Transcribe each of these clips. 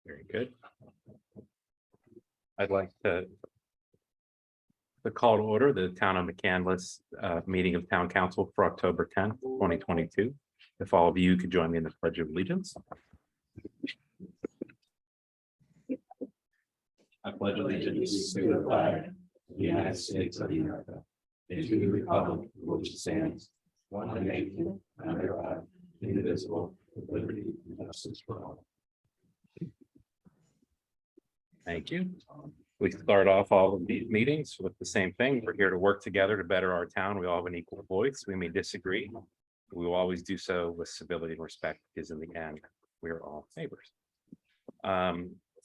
Very good. I'd like to call to order the Town of McCandless meeting of Town Council for October 10th, 2022. If all of you could join me in the Pledge of Allegiance. I pledge allegiance to the flag of the United States of America and to the republic for which it stands, one nation, under God, indivisible, with liberty and justice for all. Thank you. We start off all of these meetings with the same thing. We're here to work together to better our town. We all have an equal voice. We may disagree. We will always do so with civility and respect, because in the end, we're all neighbors.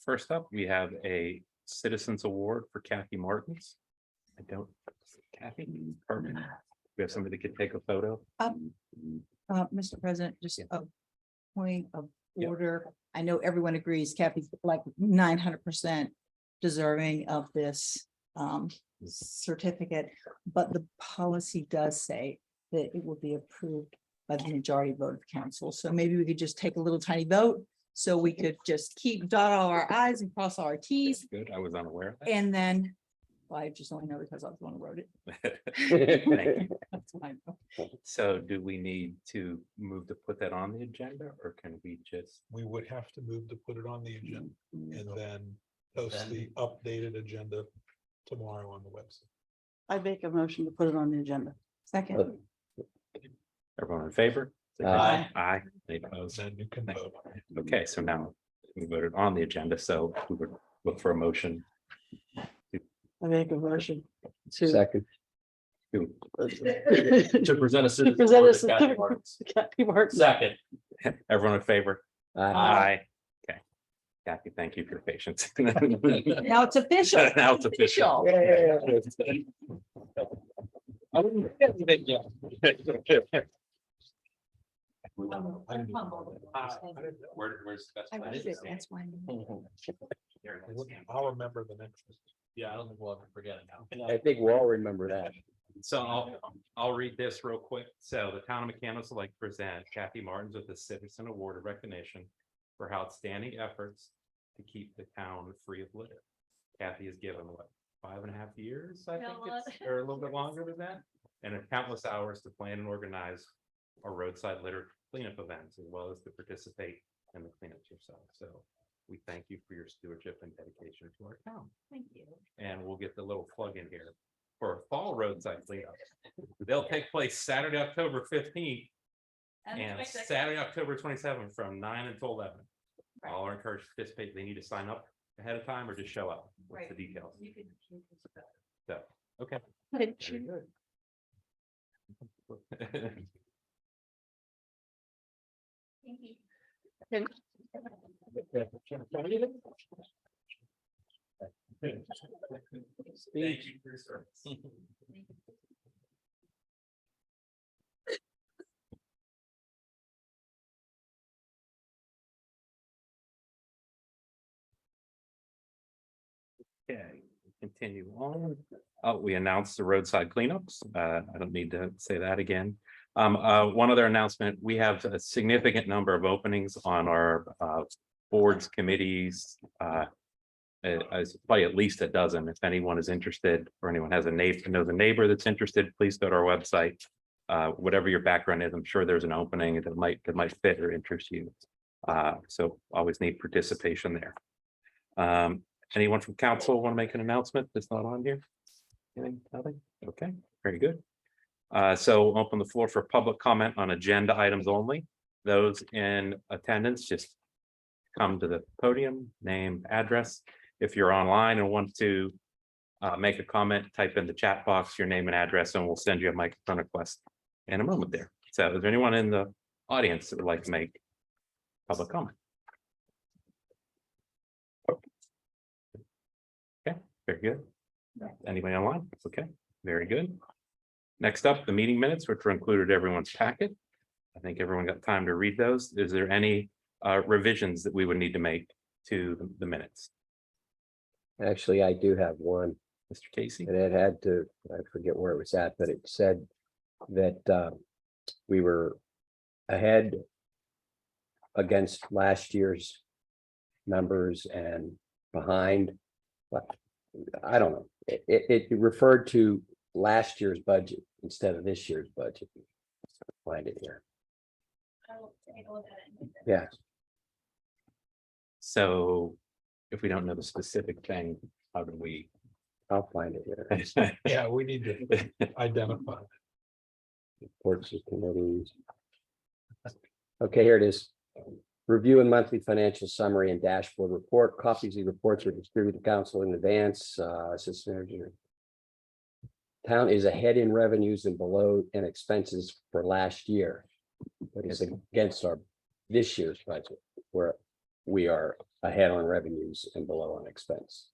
First up, we have a Citizens Award for Kathy Martins. Kathy, perfect. We have somebody that could take a photo. Mr. President, just Yeah. a point of Yeah. order. I know everyone agrees Kathy's like 900% deserving of this certificate, but the policy does say that it will be approved by the majority vote of council. So maybe we could just take a little tiny vote, so we could just keep dot all our i's and cross all our t's. Good, I was unaware of that. And then, well, I just only know because I was the one who wrote it. Thank you. That's fine. So do we need to move to put that on the agenda, or can we just? We would have to move to put it on the agenda and then post the updated agenda tomorrow on the website. I make a motion to put it on the agenda. Second, Everyone in favor? Aye. Aye. Any opposed? Then you can vote. Okay, so now we voted on the agenda, so we would look for a motion I make a motion to. Second. to To present a present a certificate to Kathy Martin. Second. Everyone in favor? Aye. Okay. Kathy, thank you for your patience. now it's official. Now it's official. Where's the best I place read to it, that's why. I'll remember the next one. Yeah, I don't think we'll ever forget it now. I think we'll all remember that. So I'll read this real quick. So the town of McCandless would like to present Kathy Martins with the Citizen Award of Recognition for her outstanding efforts to keep the town free of litter. Kathy has given what, 5.5 years, I think it's, or a little bit longer than that, and countless hours to plan and organize our roadside litter cleanup events, as well as to participate in the cleanups yourself. So we thank you for your stewardship and dedication to our town. Thank you. And we'll get the little plug in here for fall roadside cleanups. They'll take place Saturday, October 15th and Saturday, October 27th from 9 until 11. All are encouraged to participate. They need to sign up ahead of time or just show up. What's the details? So, okay. Very good. Thank you. Thank you for your service. Okay, continue on. Oh, we announced the roadside cleanups. I don't need to say that again. One other announcement, we have a significant number of openings on our boards, committees. Probably at least a dozen. If anyone is interested, or anyone has a neighbor, knows a neighbor that's interested, please go to our website. Whatever your background is, I'm sure there's an opening that might fit or interest you. So always need participation there. Anyone from council want to make an announcement that's not on here? Anything? Nothing? Okay, very good. So we'll open the floor for public comment on agenda items only. Those in attendance, just come to the podium, name, address. If you're online and want to make a comment, type in the chat box your name and address, and we'll send you a microphone request in a moment there. So is there anyone in the audience that would like to make public comment? Okay, very good. Anybody online? Okay, very good. Next up, the meeting minutes, which were included in everyone's packet. I think everyone got time to read those. Is there any revisions that we would need to make to the minutes? Actually, I do have one, Mr. Casey? and it had to, I forget where it was at, but it said that we were ahead against last year's numbers and behind. But I don't know. It referred to last year's budget instead of this year's budget. Find it here. Yeah, So if we don't know the specific thing, how do we? I'll find it here. Yeah, we need to identify. Reports of committees. Okay, here it is. Review and monthly financial summary and dashboard report. Copies of the reports were distributed to council in advance. Assistant engineer. Town is ahead in revenues and below in expenses for last year. But it's against our this year's budget, where we are ahead on revenues and below on expense.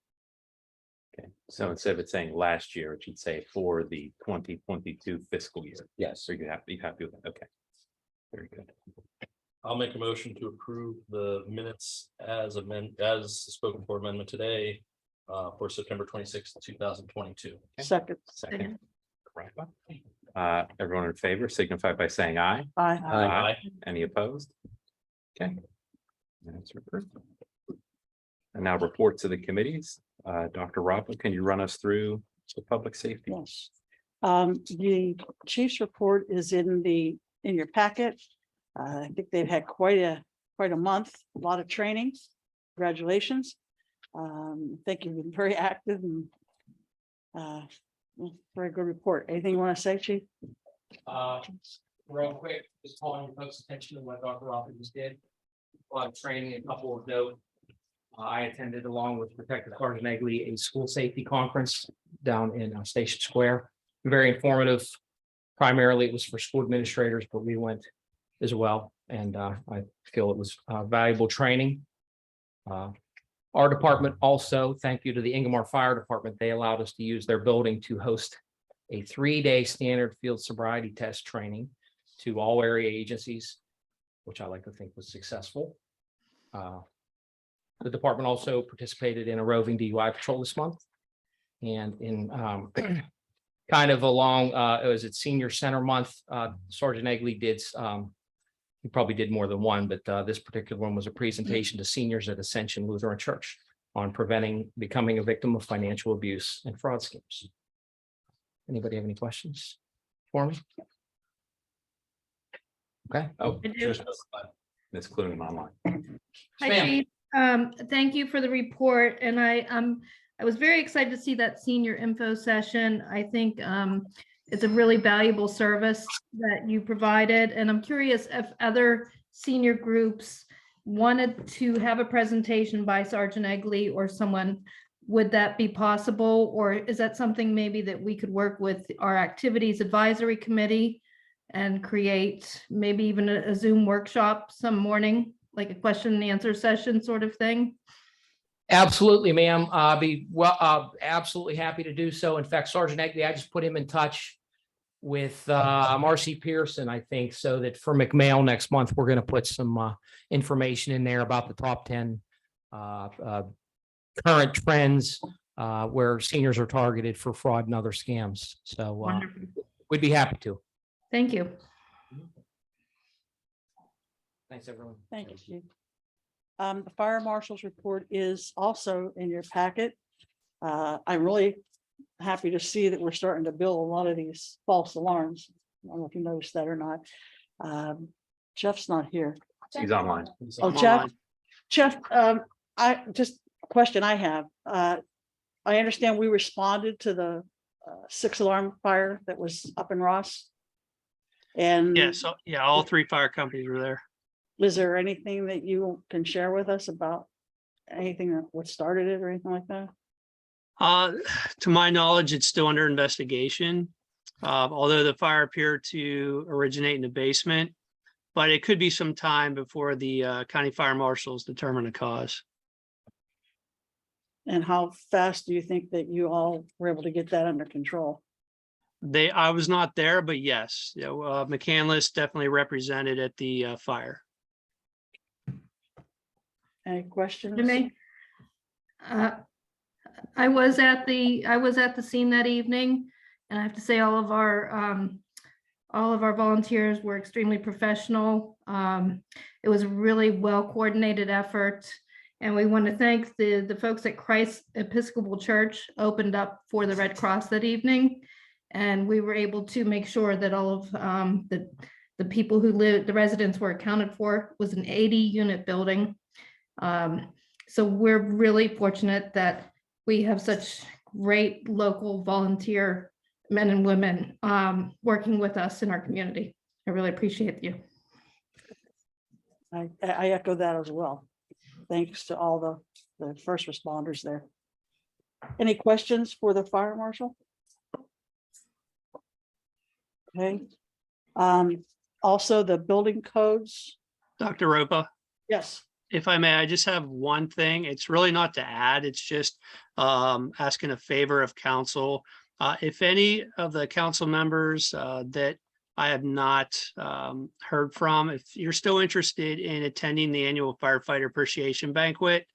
Okay, so instead of it saying last year, it should say for the 2022 fiscal year. Yes, So you have to be happy with that. Okay. Very good. I'll make a motion to approve the minutes as spoken for amendment today for September 26th, 2022. Second, Second. Everyone in favor signify by saying aye. aye. Aye. Any opposed? Okay. Minutes are approved. And now reports of the committees. Dr. Robb, can you run us through the public safety? Yes. The chief's report is in your packet. I think they've had quite a month, a lot of training. Congratulations. I think you've been very active and very good report. Anything you want to say, Chief? Real quick, just calling your folks' attention to what Dr. Robbins just did. A lot of training, a couple of note. I attended along with Protective Sergeant Egley, a school safety conference down in Station Square. Very informative. Primarily, it was for school administrators, but we went as well. And I feel it was valuable training. Our department also, thank you to the Ingomar Fire Department, they allowed us to use their building to host a 3-day standard field sobriety test training to all area agencies, which I like to think was successful. The department also participated in a roving DUI patrol this month. And in kind of along, it was at Senior Center Month, Sergeant Egley did, he probably did more than one, but this particular one was a presentation to seniors at Ascension Lutheran Church on preventing becoming a victim of financial abuse and fraud schemes. Anybody have any questions for me? Okay. Oh, I do. just Ms. Clooney online. Hi, Ma'am. Chief. Thank you for the report, and I was very excited to see that senior info session. I think it's a really valuable service that you provided, and I'm curious if other senior groups wanted to have a presentation by Sergeant Egley or someone, would that be possible? Or is that something maybe that we could work with our activities advisory committee and create maybe even a Zoom workshop some morning, like a question and answer session sort of thing? Absolutely, ma'am. I'll be absolutely happy to do so. In fact, Sergeant Egley, I just put him in touch with Marcy Pearson, I think, so that for McMail next month, we're going to put some information in there about the top 10 current trends where seniors are targeted for fraud and other scams. So Wonderful. we'd be happy to. Thank you. Thanks, everyone. Thank you, Chief. The fire marshal's report is also in your packet. I'm really happy to see that we're starting to build a lot of these false alarms. I don't know if you noticed that or not. Jeff's not here. He's online. Oh, Jeff, I just a question I have. I understand we responded to the 6-alarm fire that was up in Ross. And Yeah, so yeah, all 3 fire companies were there. is there anything that you can share with us about anything that what started it or anything like that? To my knowledge, it's still under investigation. Although the fire appeared to originate in the basement, but it could be some time before the county fire marshals determine the cause. And how fast do you think that you all were able to get that under control? I was not there, but yes, yeah, McCandless definitely represented at the fire. Any questions? Janae? I was at the scene that evening, and I have to say all of our volunteers were extremely professional. It was a really well coordinated effort, And we want to thank the folks at Christ Episcopal Church opened up for the Red Cross that evening. And we were able to make sure that all of the people who live, the residents were accounted for. It was an 80-unit building. So we're really fortunate that we have such great local volunteer men and women working with us in our community. I really appreciate you. I echo that as well. Thanks to all the first responders there. Any questions for the fire marshal? Okay. Also the building codes. Dr. Ropa, Yes. if I may, I just have one thing. It's really not to add. It's just asking a favor of council. If any of the council members that I have not heard from, if you're still interested in attending the annual firefighter appreciation banquet,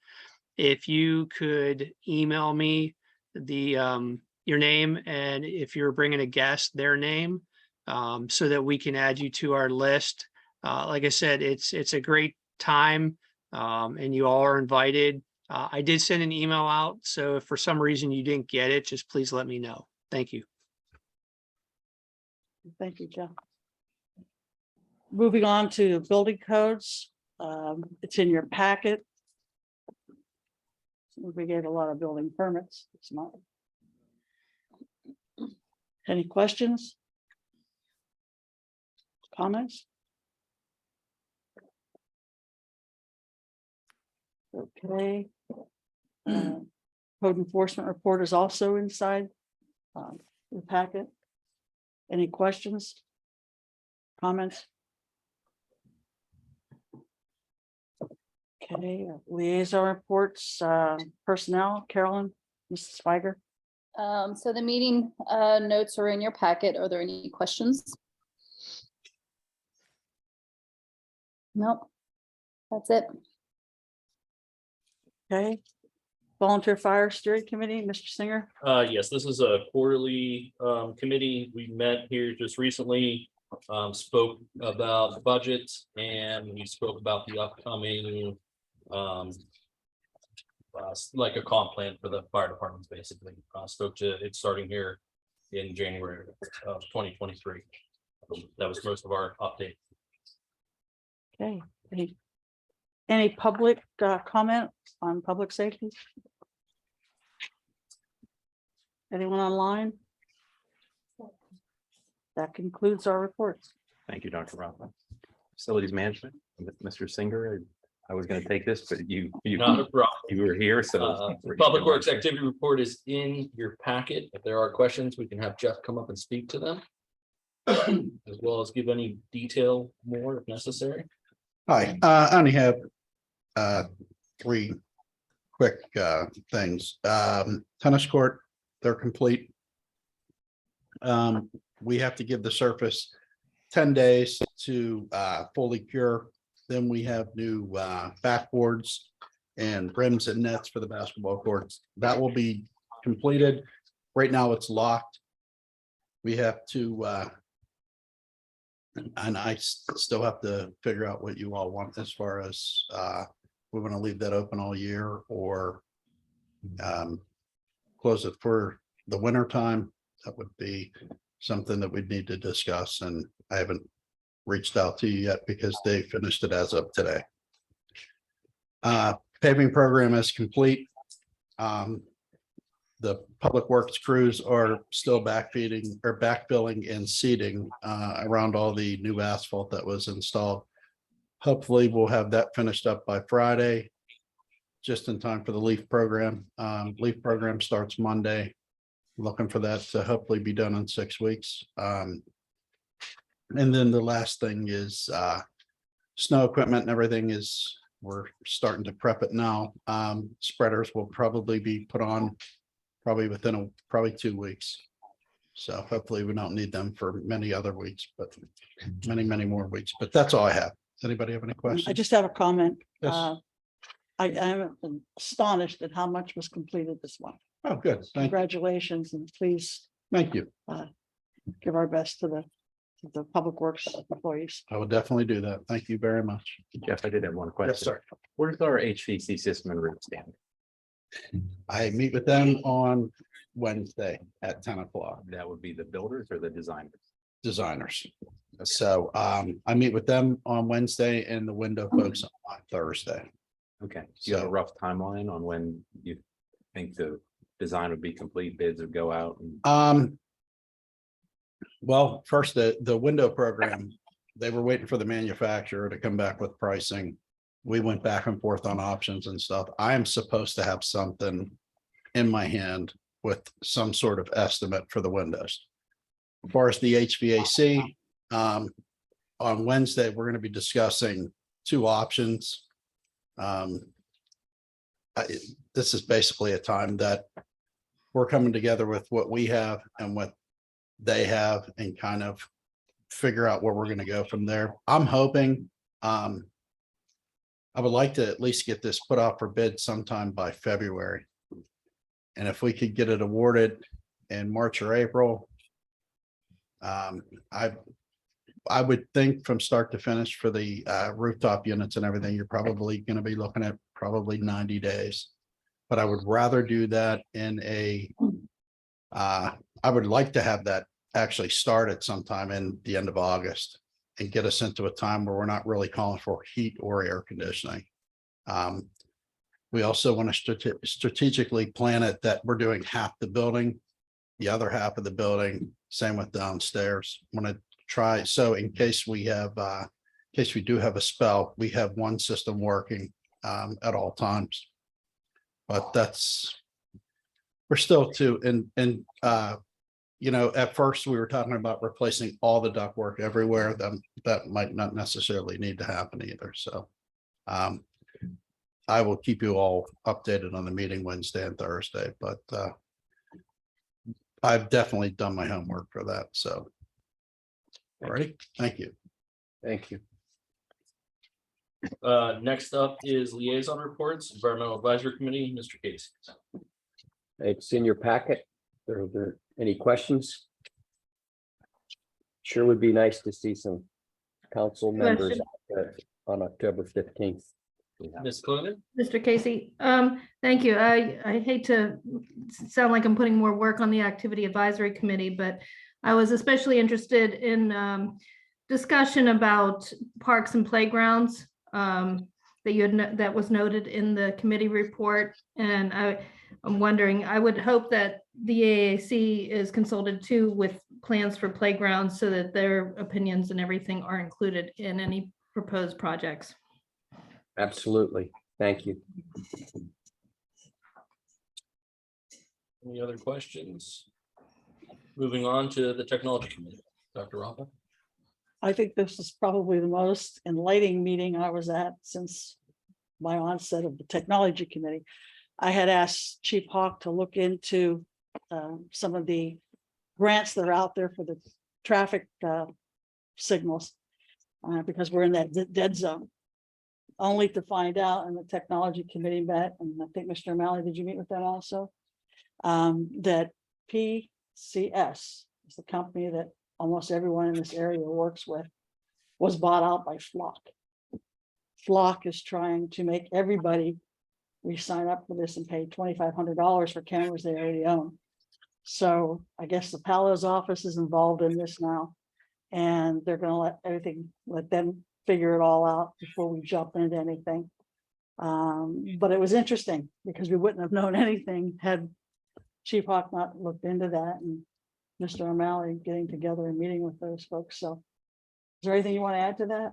if you could email me your name, and if you're bringing a guest, their name, so that we can add you to our list. Like I said, it's a great time, and you all are invited. I did send an email out, so if for some reason you didn't get it, just please let me know. Thank you. Thank you, Jeff. Moving on to building codes. It's in your packet. We gave a lot of building permits this month. Any questions? Comments? Okay. Code enforcement report is also inside the packet. Any questions? Comments? Okay, liaison reports, personnel, Carolyn, Mrs. Spiger. So the meeting notes are in your packet. Are there any questions? Nope. That's it. Okay. Volunteer Fire Steering Committee, Mr. Singer. Yes, this is a quarterly committee. We met here just recently, spoke about the budget, and we spoke about the upcoming like a comp plan for the fire departments, basically. Spoke to it starting here in January of 2023. That was most of our update. Okay. Any public comment on public safety? Anyone online? That concludes our reports. Thank you, Dr. Rothman. Facilities management, Mr. Singer, I was going to take this, but you Not a problem. you were here, so. Public Works activity report is in your packet. If there are questions, we can have Jeff come up and speak to them. As well as give any detail more if necessary. Hi, I only have three quick things. Tennis court, they're complete. We have to give the surface 10 days to fully cure. Then we have new backboards and rims and nets for the basketball courts. That will be completed. Right now it's locked. We have to and I still have to figure out what you all want as far as we want to leave that open all year or close it for the winter time. That would be something that we'd need to discuss, and I haven't reached out to you yet because they finished it as of today. Paving program is complete. The public works crews are still backfeeding or backfilling and seeding around all the new asphalt that was installed. Hopefully we'll have that finished up by Friday, just in time for the LEAF program. LEAF program starts Monday. Looking for that to hopefully be done in 6 weeks. And then the last thing is snow equipment and everything is, we're starting to prep it now. Spreaders will probably be put on probably within probably 2 weeks. So hopefully we don't need them for many other weeks, but many more weeks. But that's all I have. Does anybody have any questions? I just have a comment. Yes. I am astonished at how much was completed this month. Oh, good. Thank you. Congratulations, and please Thank you. give our best to the the Public Works employees. I will definitely do that. Thank you very much. Jeff, I did have one question. sir. Where's our HVC system and route stand? I meet with them on Wednesday at 10 o'clock, That would be the builders or the designers? designers. So I meet with them on Wednesday and the window folks on Thursday. Okay, do you have a So- rough timeline on when you think the design would be complete, bids would go out? and- Well, first, the window program, they were waiting for the manufacturer to come back with pricing. We went back and forth on options and stuff. I am supposed to have something in my hand with some sort of estimate for the windows. As far as the HVAC, on Wednesday, we're going to be discussing two options. This is basically a time that we're coming together with what we have and what they have and kind of figure out where we're going to go from there. I'm hoping, I would like to at least get this put out for bid sometime by February. And if we could get it awarded in March or April, I would think from start to finish for the rooftop units and everything, you're probably going to be looking at probably 90 days. But I would rather do that in I would like to have that actually started sometime in the end of August and get us into a time where we're not really calling for heat or air conditioning. We also want to strategically plan it that we're doing half the building, the other half of the building, same with downstairs. Want to try, so in case we have, in case we do have a spell, we have one system working at all times. But we're still you know, at first we were talking about replacing all the ductwork everywhere, then that might not necessarily need to happen either. So I will keep you all updated on the meeting Wednesday and Thursday, but I've definitely done my homework for that. So. All right, thank you. Thank you. Next up is liaison reports, Environmental Advisory Committee, Mr. Casey. It's in your packet. Are there any questions? Sure would be nice to see some council members on October 15th. Ms. Clonan? Mr. Casey, thank you. I hate to sound like I'm putting more work on the Activity Advisory Committee, but I was especially interested in discussion about parks and playgrounds that was noted in the committee report. And I'm wondering, I would hope that the AAC is consulted too with plans for playgrounds so that their opinions and everything are included in any proposed projects. Absolutely. Thank you. Any other questions? Moving on to the Technology Committee, Dr. Rapa. I think this is probably the most enlightening meeting I was at since my onset of the Technology Committee. I had asked Chief Hawk to look into some of the grants that are out there for the traffic signals because we're in that dead zone. Only to find out, and the Technology Committee met, and I think Mr. O'Malley, did you meet with them also? That PCS is the company that almost everyone in this area works with, was bought out by Flock. Flock is trying to make everybody re-sign up for this and pay $2,500 for cameras they already own. So I guess the Palos office is involved in this now, and they're going to let them figure it all out before we jump into anything. But it was interesting because we wouldn't have known anything had Chief Hawk not looked into that, and Mr. O'Malley getting together and meeting with those folks. So is there anything you want to add to that?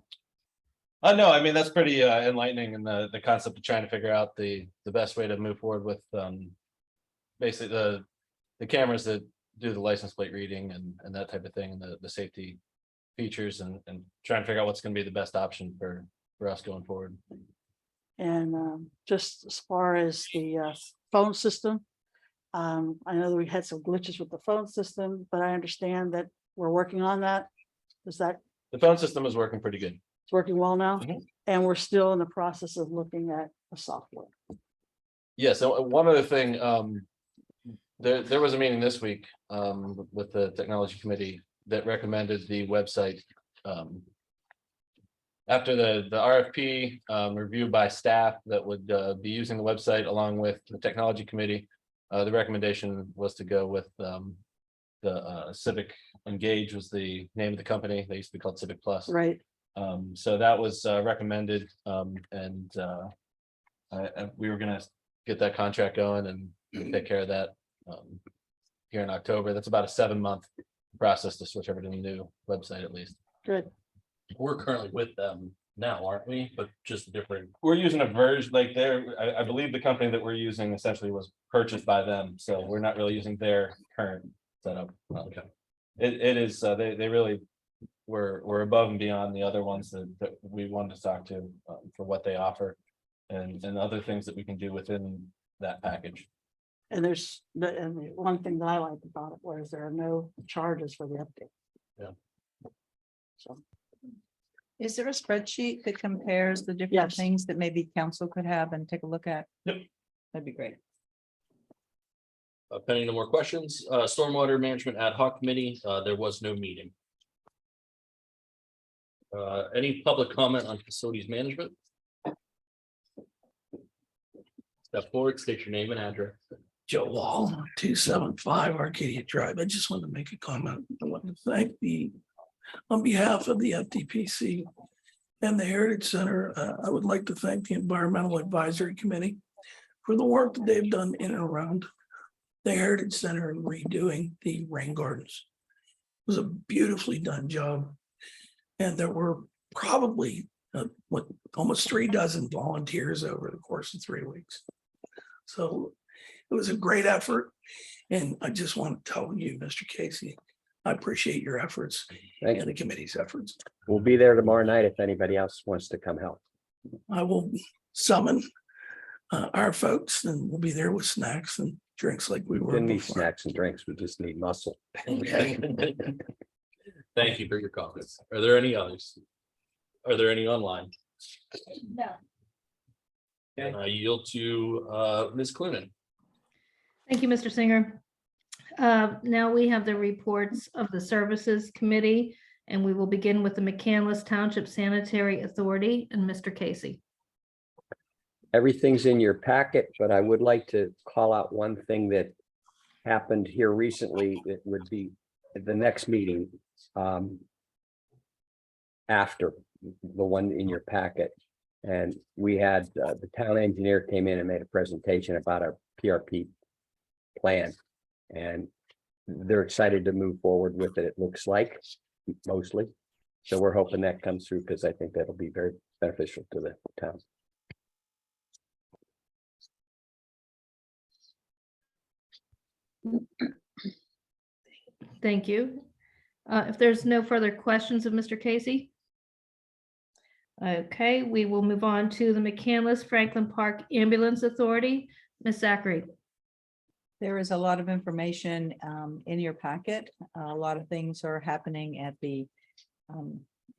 No, I mean, that's pretty enlightening, and the concept of trying to figure out the best way to move forward with basically the cameras that do the license plate reading and that type of thing, and the safety features, and trying to figure out what's going to be the best option for us going forward. And just as far as the phone system, I know that we had some glitches with the phone system, but I understand that we're working on that. Is that The phone system is working pretty good. it's working well now? Mhm. And we're still in the process of looking at the software. Yeah, so one other thing, there was a meeting this week with the Technology Committee that recommended the website. After the RFP review by staff that would be using the website along with the technology committee, the recommendation was to go with the Civic Engage was the name of the company. They used to be called Civic Plus. Right. So that was recommended, and we were gonna get that contract going and take care of that here in October. That's about a 7-month process to switch over to the new website at least. Good. We're currently with them now, aren't we? But just different. We're using a version like I believe the company that we're using essentially was purchased by them, so we're not really using their current setup. Okay. It is, they really were above and beyond the other ones that we wanted to talk to for what they offer and other things that we can do within that package. And the one thing that I liked about it was there are no charges for the update. Yeah. So, Is there a spreadsheet that compares the different Yes. things that maybe council could have and take a look at? Yep. That'd be great. Pending no more questions, Stormwater Management Ad Hoc Committee, there was no meeting. Any public comment on facilities management? Step forward, state your name and address. Joe Wall, 275 Arcadia Drive. I just wanted to make a comment. I want to thank on behalf of the FTPC and the Heritage Center, I would like to thank the Environmental Advisory Committee for the work that they've done in and around the Heritage Center and redoing the rain gardens. It was a beautifully done job. And there were probably almost 3 dozen volunteers over the course of 3 weeks. So it was a great effort. And I just want to tell you, Mr. Casey, I appreciate your efforts Thank and the committee's efforts. We'll be there tomorrow night if anybody else wants to come help. I will summon our folks and we'll be there with snacks and drinks like we were Didn't need before. snacks and drinks. We just need muscle. Thank you for your comments. Are there any others? Are there any online? No. And I yield to Ms. Clunin. Thank you, Mr. Singer. Now we have the reports of the Services Committee, and we will begin with the McCandless Township Sanitary Authority and Mr. Casey. Everything's in your packet, but I would like to call out one thing that happened here recently that would be at the next meeting after the one in your packet. And we had the town engineer came in and made a presentation about our PRP plan. And they're excited to move forward with it, it looks like, mostly. So we're hoping that comes through because I think that'll be very beneficial to the town. Thank you. If there's no further questions of Mr. Casey. Okay, we will move on to the McCandless Franklin Park Ambulance Authority. Ms. Zachary. There is a lot of information in your packet. A lot of things are happening at the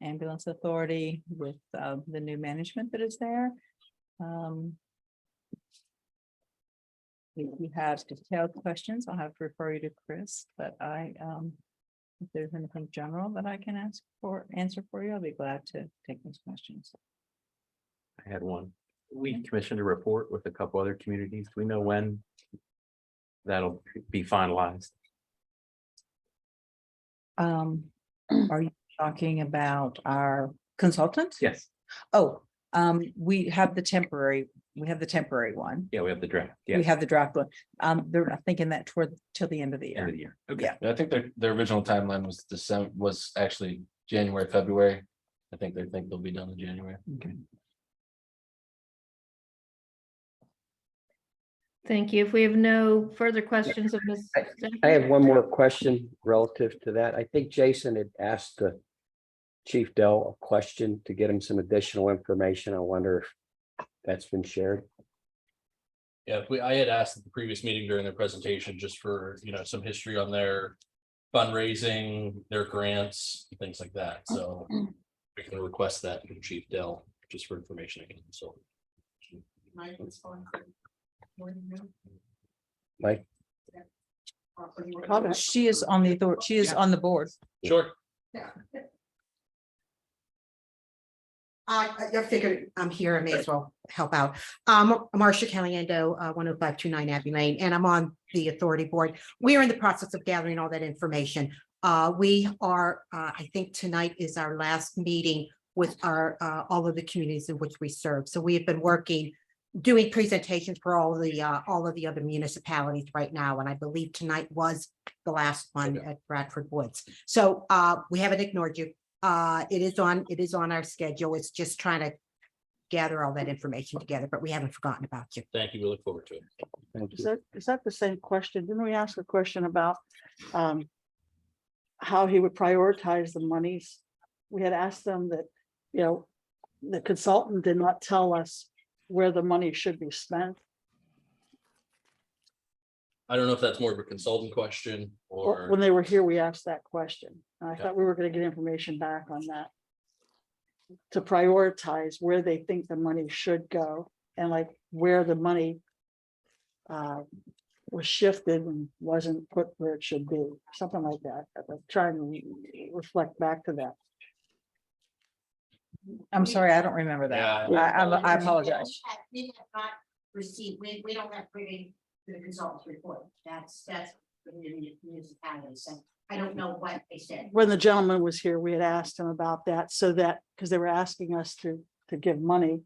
ambulance authority with the new management that is there. If you have detailed questions, I'll have to refer you to Chris, but if there's anything general that I can answer for you, I'll be glad to take those questions. I had one. We commissioned a report with a couple other communities. Do we know when that'll be finalized? Are you talking about our consultant? Yes. Oh, we have the temporary one. Yeah, we have the draft. We Yes, have the draft one. They're not thinking that till the end of the end year. of the year. Okay. Yeah. I think their original timeline was December, was actually January, February. I think they think they'll be done in January. Okay. Thank you. If we have no further questions of Ms. I have one more question relative to that. I think Jason had asked Chief Dell a question to get him some additional information. I wonder if that's been shared. Yeah, I had asked at the previous meeting during their presentation, just for, some history on their fundraising, their grants, things like that. So we can request that from Chief Dell, just for information again. So. Mike? Comment. She is on the authority, she is on the board. Sure. I figured I'm here, I may as well help out. Marcia Caliendo, 10529 Abbey Lane, and I'm on the authority board. We are in the process of gathering all that information. We are, I think tonight is our last meeting with our, all of the communities in which we serve. So we have been working, doing presentations for all of the other municipalities right now, and I believe tonight was the last one at Bradford Woods. So we haven't ignored you. It is on our schedule. It's just trying to gather all that information together, but we haven't forgotten about you. Thank you. We look forward to it. Thank Is you. that the same question? Didn't we ask a question about how he would prioritize the monies? We had asked them that, the consultant did not tell us where the money should be spent. I don't know if that's more of a consultant question or. When they were here, we asked that question. And I thought we were going to get information back on that. To prioritize where they think the money should go and like where the money was shifted and wasn't put where it should be, something like that. I'm trying to reflect back to that. I'm sorry, I don't remember that. Yeah. I apologize. We have not received, we don't have privy to the consultant's report. That's the municipalities. And I don't know what they said. When the gentleman was here, we had asked him about that so that, because they were asking us to give money.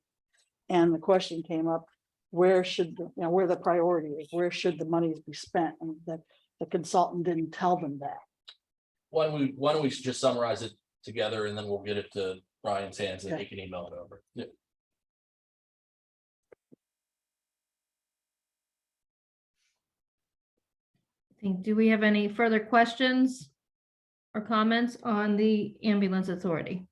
And the question came up, where should, where the priority is, where should the monies be spent? And that the consultant didn't tell them that. Why don't we just summarize it together and then we'll get it to Brian's hands and Okay. he can email it over. Yeah. Do we have any further questions or comments on the ambulance authority?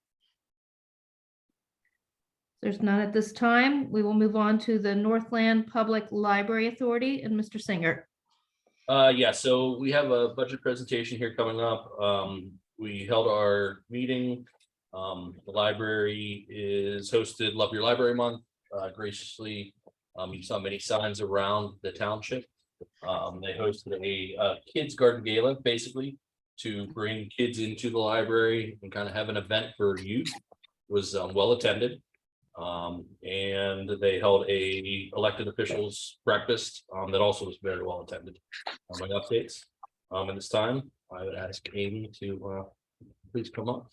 There's none at this time. We will move on to the Northland Public Library Authority and Mr. Singer. Yeah, so we have a budget presentation here coming up. We held our meeting. The library is hosted Love Your Library Month graciously. You saw many signs around the township. They hosted a kids garden gala, basically, to bring kids into the library and kind of have an event for youth. It was well attended. And they held a elected officials breakfast that also was very well attended. My updates. At this time, I would ask Amy to please come up.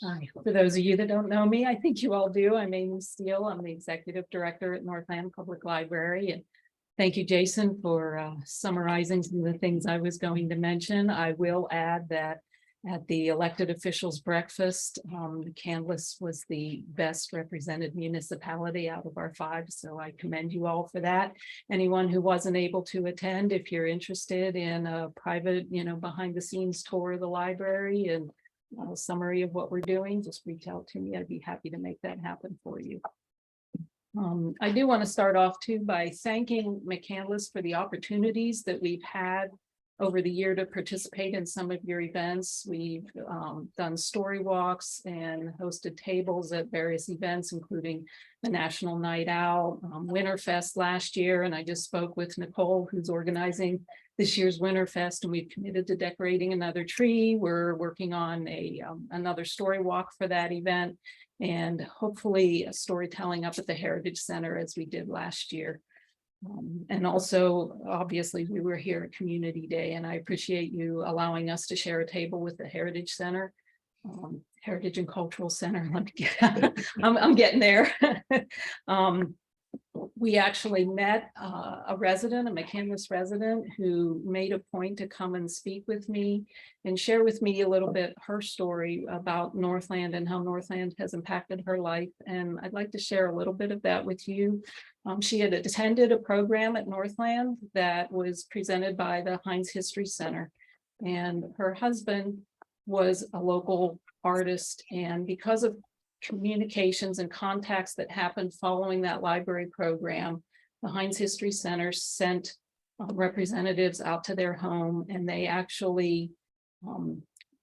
Hi, for those of you that don't know me, I think you all do. I'm Amy Steele. I'm the executive director at Northland Public Library. And thank you, Jason, for summarizing some of the things I was going to mention. I will add that at the elected officials breakfast, Canlis was the best represented municipality out of our 5. So I commend you all for that. Anyone who wasn't able to attend, if you're interested in a private, behind the scenes tour of the library and a summary of what we're doing, just reach out to me. I'd be happy to make that happen for you. I do want to start off too by thanking McCandless for the opportunities that we've had over the year to participate in some of your events. We've done story walks and hosted tables at various events, including the National Night Out, Winterfest last year. And I just spoke with Nicole, who's organizing this year's Winterfest, and we've committed to decorating another tree. We're working on another story walk for that event, and hopefully a storytelling up at the Heritage Center as we did last year. And also, obviously, we were here at Community Day, and I appreciate you allowing us to share a table with the Heritage Center, Heritage and Cultural Center. I'm getting there. We actually met a resident, a McCandless resident, who made a point to come and speak with me and share with me a little bit her story about Northland and how Northland has impacted her life. And I'd like to share a little bit of that with you. She had attended a program at Northland that was presented by the Heinz History Center, and her husband was a local artist. And because of communications and contacts that happened following that library program, the Heinz History Center sent representatives out to their home, and they actually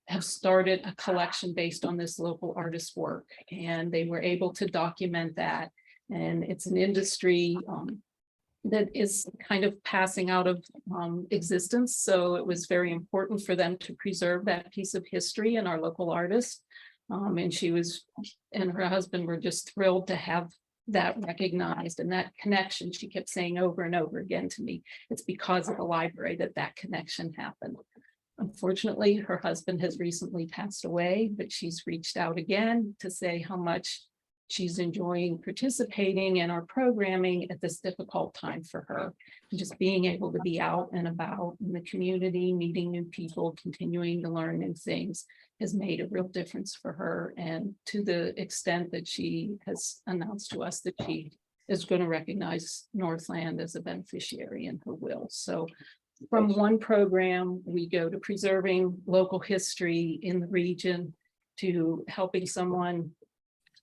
have started a collection based on this local artist's work, and they were able to document that. And it's an industry that is kind of passing out of existence. So it was very important for them to preserve that piece of history and our local artist. And she was, and her husband were just thrilled to have that recognized, and that connection, she kept saying over and over again to me, it's because of the library that that connection happened. Unfortunately, her husband has recently passed away, but she's reached out again to say how much she's enjoying participating in our programming at this difficult time for her. And just being able to be out and about in the community, meeting new people, continuing to learn new things has made a real difference for her. And to the extent that she has announced to us that she is going to recognize Northland as a beneficiary in her will. So from one program, we go to preserving local history in the region, to helping someone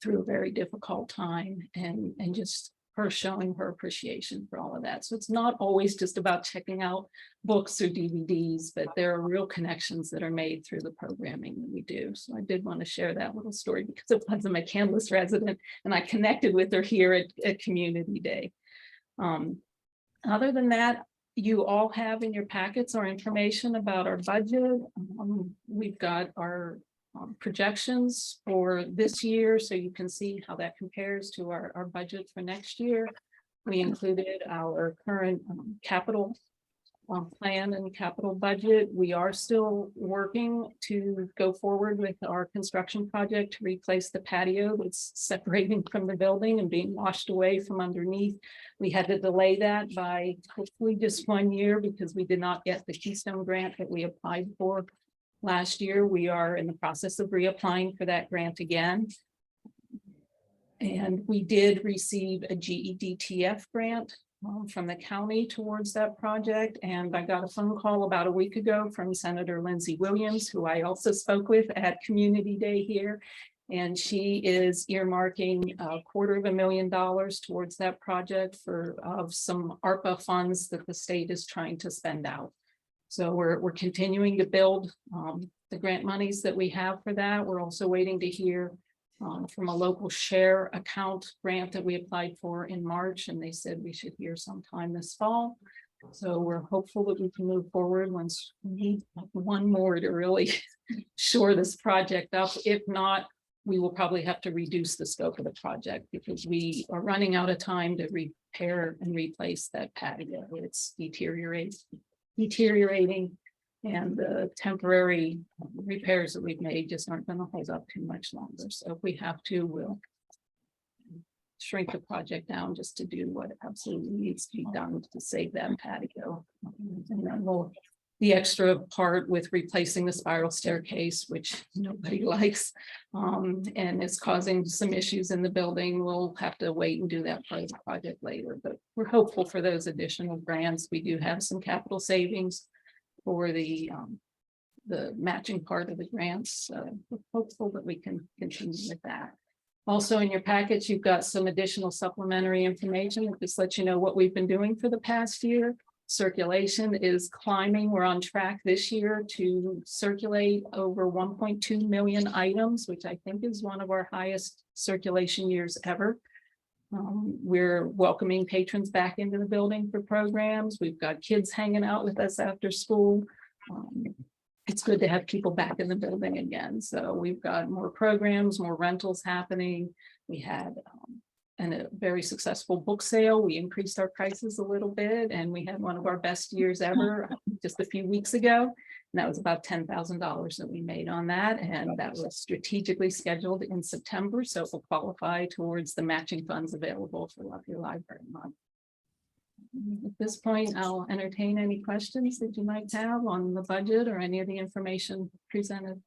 through a very difficult time, and just her showing her appreciation for all of that. So it's not always just about checking out books or DVDs, but there are real connections that are made through the programming that we do. So I did want to share that little story because it was a McCandless resident, and I connected with her here at Community Day. Other than that, you all have in your packets our information about our budget. We've got our projections for this year, so you can see how that compares to our budget for next year. We included our current capital plan and capital budget. We are still working to go forward with our construction project to replace the patio that's separating from the building and being washed away from underneath. We had to delay that by hopefully just 1 year because we did not get the Keystone grant that we applied for last year. We are in the process of reapplying for that grant again. And we did receive a GEDTF grant from the county towards that project. And I got a phone call about a week ago from Senator Lindsey Williams, who I also spoke with at Community Day here. And she is earmarking $250,000 towards that project of some ARPA funds that the state is trying to spend out. So we're continuing to build the grant monies that we have for that. We're also waiting to hear from a local share account grant that we applied for in March, and they said we should hear sometime this fall. So we're hopeful that we can move forward once we need one more to really shore this project up. If not, we will probably have to reduce the scope of the project because we are running out of time to repair and replace that patio. It's deteriorating, and the temporary repairs that we've made just aren't going to hold up too much longer. So if we have to, we'll shrink the project down just to do what absolutely needs to be done to save that patio. And then the extra part with replacing the spiral staircase, which nobody likes, and is causing some issues in the building. We'll have to wait and do that part of the project later, but we're hopeful for those additional grants. We do have some capital savings for the matching part of the grants. We're hopeful that we can continue with that. Also in your package, you've got some additional supplementary information that just lets you know what we've been doing for the past year. Circulation is climbing. We're on track this year to circulate over 1.2 million items, which I think is one of our highest circulation years ever. We're welcoming patrons back into the building for programs. We've got kids hanging out with us after school. It's good to have people back in the building again. So we've got more programs, more rentals happening. We had a very successful book sale. We increased our prices a little bit, and we had one of our best years ever just a few weeks ago. And that was about $10,000 that we made on that. And that was strategically scheduled in September. So it will qualify towards the matching funds available for Love Your Library Month. At this point, I'll entertain any questions that you might have on the budget or any of the information presented.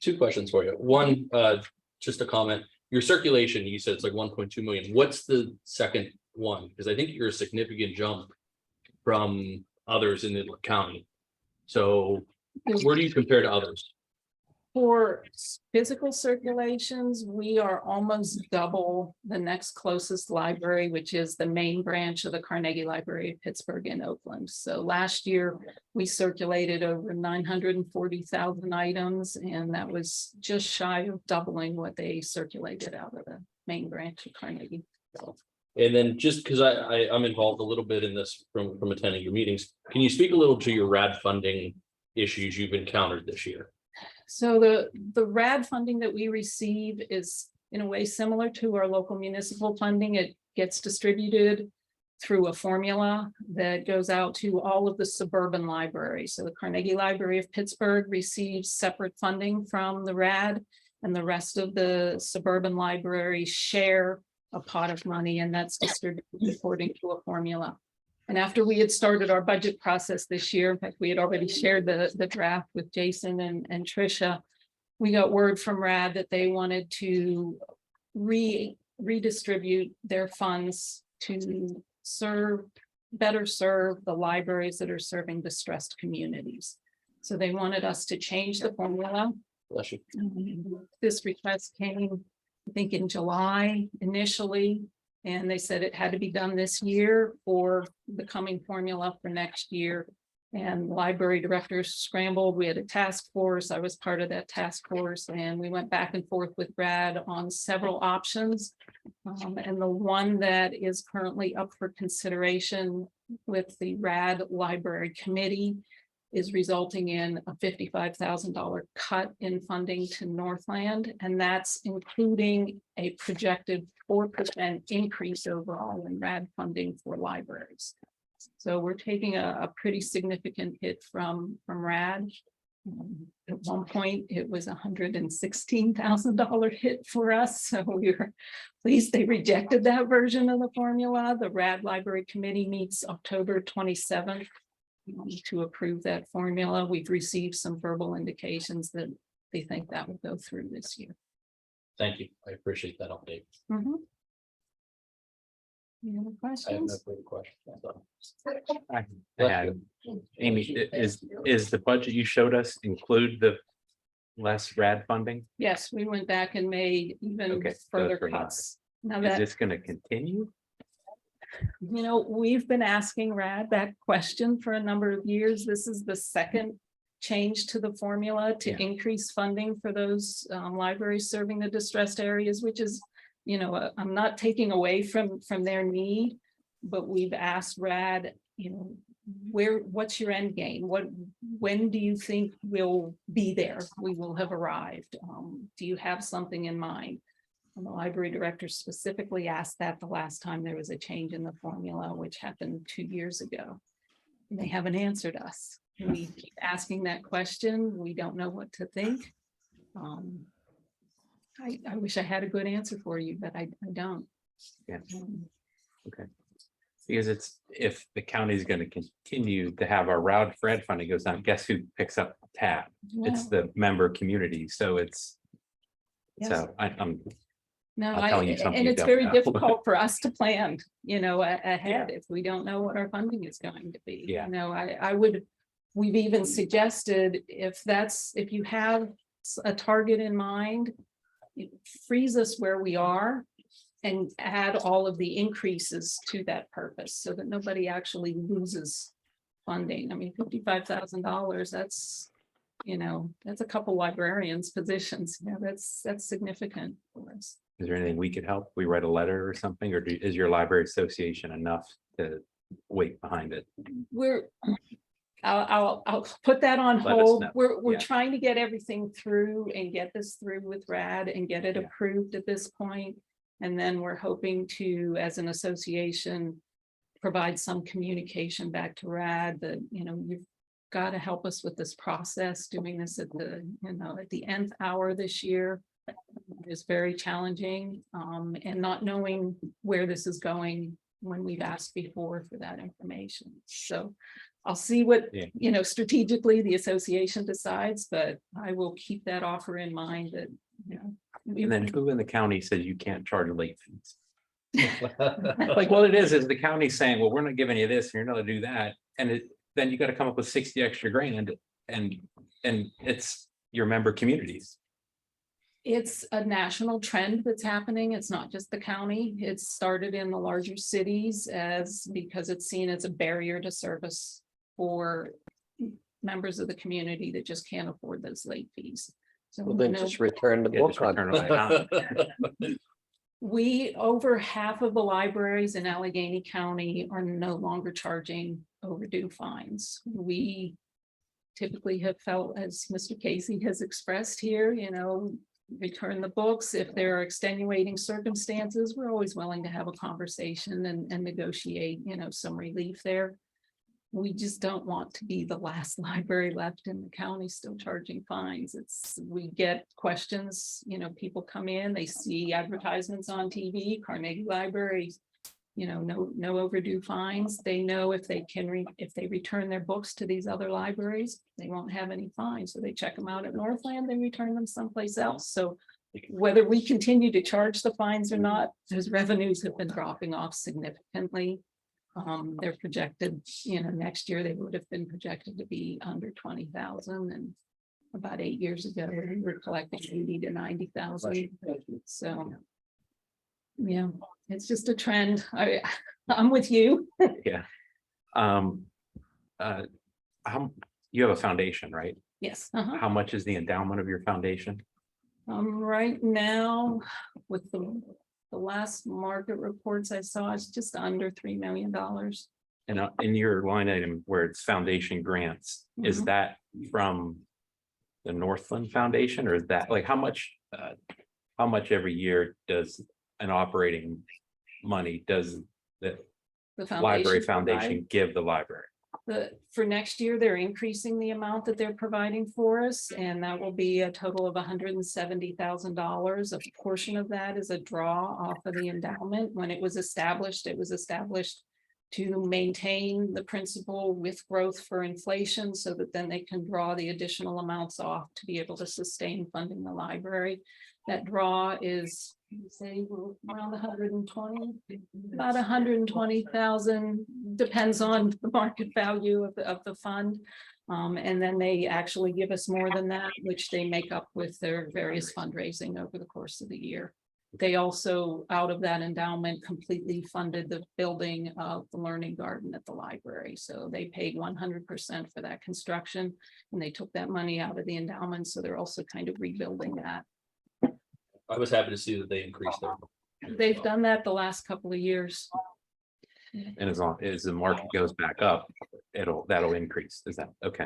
2 questions for you. One, just a comment. Your circulation, you said it's like 1.2 million. What's the second one? Because I think you're a significant jump from others in the county. So where do you compare to others? For physical circulations, we are almost double the next closest library, which is the main branch of the Carnegie Library of Pittsburgh in Oakland. So last year we circulated over 940,000 items, and that was just shy of doubling what they circulated out of the main branch of Carnegie. And then just because I'm involved a little bit in this from attending your meetings, can you speak a little to your RAD funding issues you've encountered this year? So the RAD funding that we receive is in a way similar to our local municipal funding. It gets distributed through a formula that goes out to all of the suburban libraries. So the Carnegie Library of Pittsburgh receives separate funding from the RAD, and the rest of the suburban libraries share a pot of money, and that's distributed according to a formula. And after we had started our budget process this year, in fact, we had already shared the draft with Jason and Tricia, we got word from RAD that they wanted to redistribute their funds to better serve the libraries that are serving distressed communities. So they wanted us to change the formula. Bless you. This request came, I think, in July initially, and they said it had to be done this year or the coming formula for next year. And library directors scrambled. We had a task force. I was part of that task force, and we went back and forth with RAD on several options. And the one that is currently up for consideration with the RAD Library Committee is resulting in a $55,000 cut in funding to Northland, and that's including a projected 4% increase overall in RAD funding for libraries. So we're taking a pretty significant hit from RAD. At one point, it was $116,000 hit for us. So we were pleased they rejected that version of the formula. The RAD Library Committee meets October 27th to approve that formula. We've received some verbal indications that they think that will go through this year. Thank you. I appreciate that update. Any other I have no questions? further questions. Amy, is the budget you showed us include the less RAD funding? Yes, we went back and made even Okay, so further for now. cuts. Now Is that, this going to continue? we've been asking RAD that question for a number of years. This is the second change to the formula to Yeah. increase funding for those libraries serving the distressed areas, which is, I'm not taking away from their need, but we've asked RAD, what's your end game? When do you think we'll be there? We will have arrived. Do you have something in mind? And the library director specifically asked that the last time there was a change in the formula, which happened 2 years ago. And they haven't answered us. We keep asking that question. We don't know what to think. I wish I had a good answer for you, but I don't. Yeah. Okay. Because if the county is going to continue to have our RAD funding goes down, guess who picks up the tab? It's the member community. So Yes. I'm No, I'll tell you something and you it's don't very know. difficult for us to plan, ahead if we don't know what our funding is going to be. Yeah. We've even suggested if you have a target in mind, it frees us where we are and add all of the increases to that purpose so that nobody actually loses funding. I mean, $55,000, that's a couple librarians' positions. That's significant for us. Is there anything we could help? We write a letter or something, or is your library association enough to wait behind it? I'll put that on Let us hold. know. We're Yeah. trying to get everything through and get this through with RAD and get it Yeah. approved at this point. And then we're hoping to, as an association, provide some communication back to RAD that, you've got to help us with this process. Doing this at the nth hour this year is very challenging, and not knowing where this is going when we've asked before for that information. So I'll see what, strategically the association decides, but I will keep that offer in mind that, And then who in the county says you can't charge late fees? Like, well, it is the county saying, well, we're not giving you this, and you're not gonna do that. And then you got to come up with 60 extra grand, and it's your member communities. it's a national trend that's happening. It's not just the county. It's started in the larger cities because it's seen as a barrier to service for members of the community that just can't afford those late fees. So Well, then just return the Yeah, book just on. return it. over half of the libraries in Allegheny County are no longer charging overdue fines. We typically have felt, as Mr. Casey has expressed here, return the books. If there are extenuating circumstances, we're always willing to have a conversation and negotiate, some relief there. We just don't want to be the last library left in the county still charging fines. We get questions, people come in, they see advertisements on TV, Carnegie Library, no overdue fines. They know if they if they return their books to these other libraries, they won't have any fines. So they check them out at Northland, they return them someplace else. So whether we continue to charge the fines or not, those revenues have been dropping off significantly. They're projected, next year they would have been projected to be under 20,000, and about 8 years ago, we were collecting 80 to 90,000. So, yeah, it's just a trend. I'm with you. Yeah. You have a foundation, right? Yes. How much is the endowment of your foundation? Right now, with the last market reports I saw, it's just under $3 million. And in your line item where it's foundation grants, is that from the Northland Foundation, or is that like how much every year does an operating money does the library foundation give the library? For next year, they're increasing the amount that they're providing for us, and that will be a total of $170,000. A portion of that is a draw off of the endowment. When it was established to maintain the principal with growth for inflation, so that then they can draw the additional amounts off to be able to sustain funding the library. That draw is, say, around 120, about 120,000, depends on the market value of the fund. And then they actually give us more than that, which they make up with their various fundraising over the course of the year. They also, out of that endowment, completely funded the building of the learning garden at the library. So they paid 100% for that construction, and they took that money out of the endowment. So they're also kind of rebuilding that. I was happy to see that they increased their. They've done that the last couple of years. And as long as the market goes back up, that'll increase. Is that okay?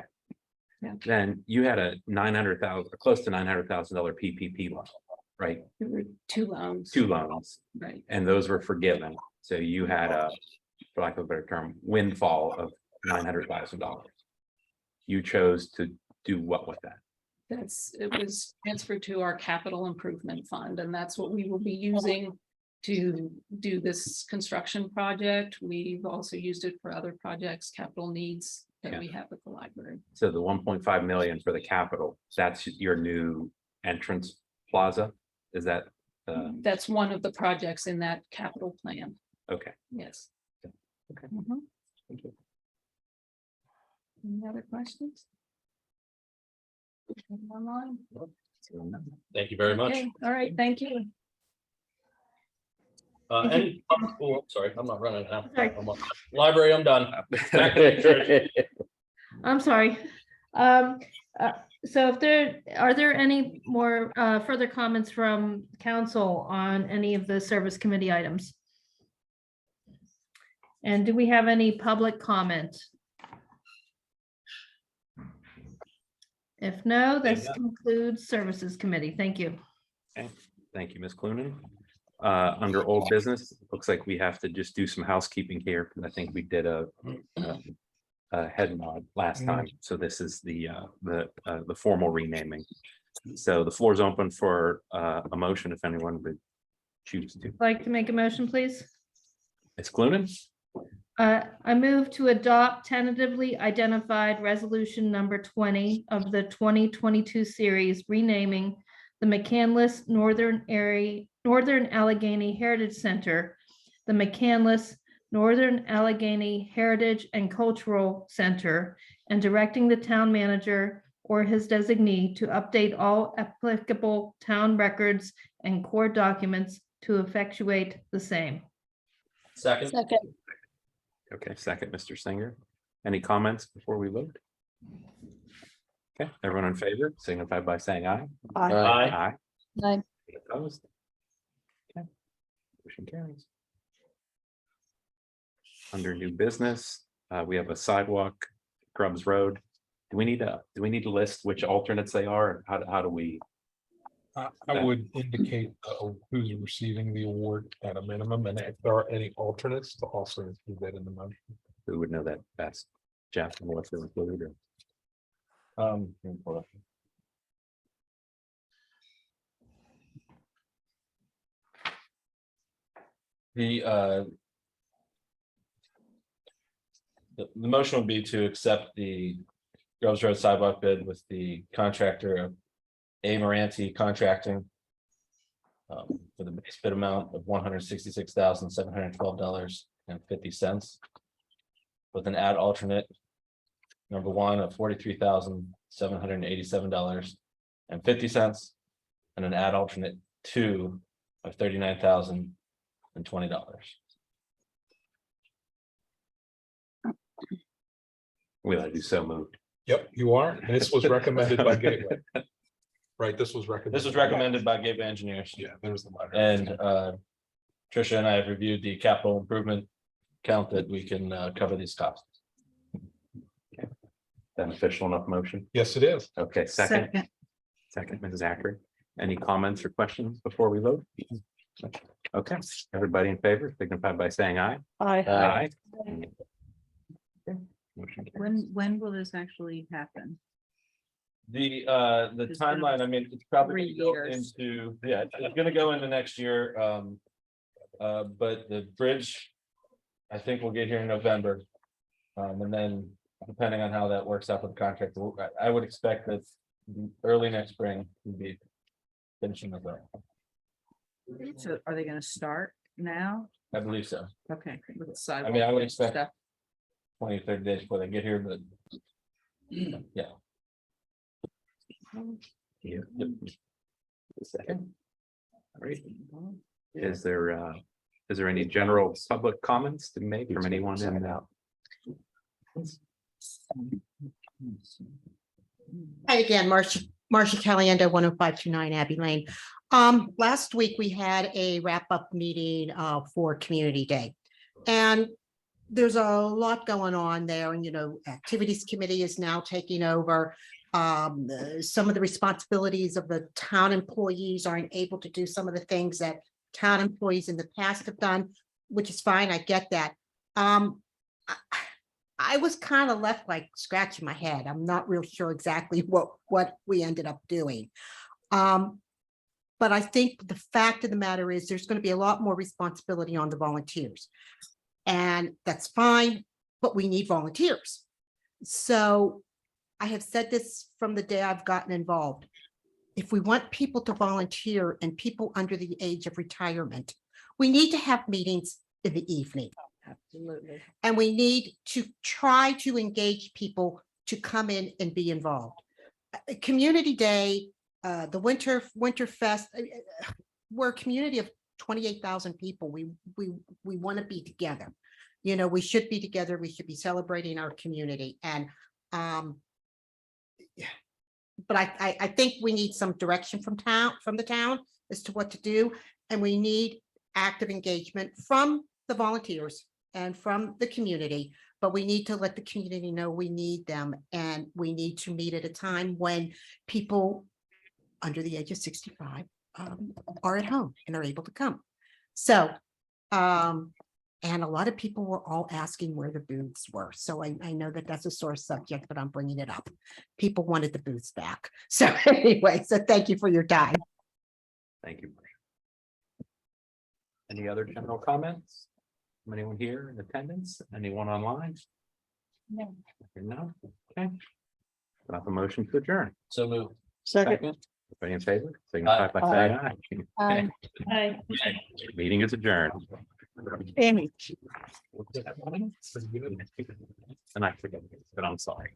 Yeah. Then you had a close to $900,000 PPP loan, right? There were 2 loans. 2 loans, Right. and those were forgiven. So you had for lack of a better term, windfall of $900,000. You chose to do what with that? It was transferred to our capital improvement fund, and that's what we will be using to do this construction project. We've also used it for other projects, capital needs that we have at the library. So the 1.5 million for the capital, that's your new entrance plaza? Is that? That's one of the projects in that capital plan. Okay. Yes. Okay. Thank you. Any other questions? Online? Thank you very much. Okay, all right, thank you. Sorry, I'm not running now. Sorry. Library, I'm done. Back to the church. I'm sorry. So are there any more further comments from council on any of the service committee items? And do we have any public comment? If no, this concludes services committee. Thank you. Okay. Thank you, Ms. Clunin. Under old business, it looks like we have to just do some housekeeping here, because I think we did a head nod last time. So this is the formal renaming. So the floor is open for a motion if anyone would choose to. Like to make a motion, please? Ms. Clunin, I move to adopt tentatively identified resolution number 20 of the 2022 series, renaming the McCandless Northern Allegheny Heritage Center, the McCandless Northern Allegheny Heritage and Cultural Center, and directing the town manager or his designee to update all applicable town records and core documents to effectuate the same. Second. okay, second, Mr. Singer. Any comments before we vote? Okay, everyone in favor, signify by saying aye. Aye. Aye. Aye. Any opposed? Okay. Motion carries. Under new business, we have a sidewalk, Grubbs Road. Do we need to list which alternates they are? How do we? I would indicate who's receiving the award at a minimum, and if there are any alternates, to also include that in the motion. Who would know that best? Jeff, and what's included? The the motion would be to accept the Groves Road sidewalk bid with the contractor of A Moranti Contracting for the base bid amount of $166,712.50 with an add alternate number one of $43,787.50 and an add alternate two of $39,020. Will I do so moved? Yep, you are. And this was recommended by Gateway. Right, this was recommended. This was recommended by Gateway Engineers. Yeah, there's the letter. And Tricia and I have reviewed the capital improvement count that we can cover these costs. Beneficial enough motion? Yes, it is. Okay, second, Mrs. Acker. Any comments or questions before we vote? Okay, everybody in favor, signify by saying aye. Aye. Okay, motion carries. When will this actually happen? The Just gonna- timeline, I mean, it's probably 3 gonna go years. into, yeah, it's gonna go into next year. But the bridge, I think we'll get here in November. And then depending on how that works out with the contract, I would expect that early next spring would be finishing the work. So are they gonna start now? I believe so. Okay. with the I sidewalk mean, I would and expect stuff. 20, 30 days before they get here, but yeah. Yeah. Second. All right. Is there any general public comments to make from anyone in and out? Hi again, Marcia Caliendo, 10529 Abbey Lane. Last week we had a wrap-up meeting for Community Day. And there's a lot going on there, and Activities Committee is now taking over. Some of the responsibilities of the town employees aren't able to do some of the things that town employees in the past have done, which is fine, I get that. I was kind of left like scratching my head. I'm not real sure exactly what we ended up doing. But I think the fact of the matter is there's going to be a lot more responsibility on the volunteers. And that's fine, but we need volunteers. So I have said this from the day I've gotten involved. If we want people to volunteer and people under the age of retirement, we need to have meetings in the evening. Absolutely. And we need to try to engage people to come in and be involved. Community Day, the Winter Fest, we're a community of 28,000 people. We want to be together. We should be together. We should be celebrating our community. And but I think we need some direction from the town as to what to do. And we need active engagement from the volunteers and from the community, but we need to let the community know we need them, and we need to meet at a time when people under the age of 65 are at home and are able to come. So, and a lot of people were all asking where the booths were. So I know that that's a sore subject, but I'm bringing it up. People wanted the booths back. So anyway, so thank you for your time. Thank you. Any other general comments? From anyone here in attendance? Anyone online? No. No? Okay. Got the motion to adjourn. So move. Second. Everybody in favor? Signify by saying aye. Aye. Meeting is adjourned. Amy. And I forget, but I'm sorry.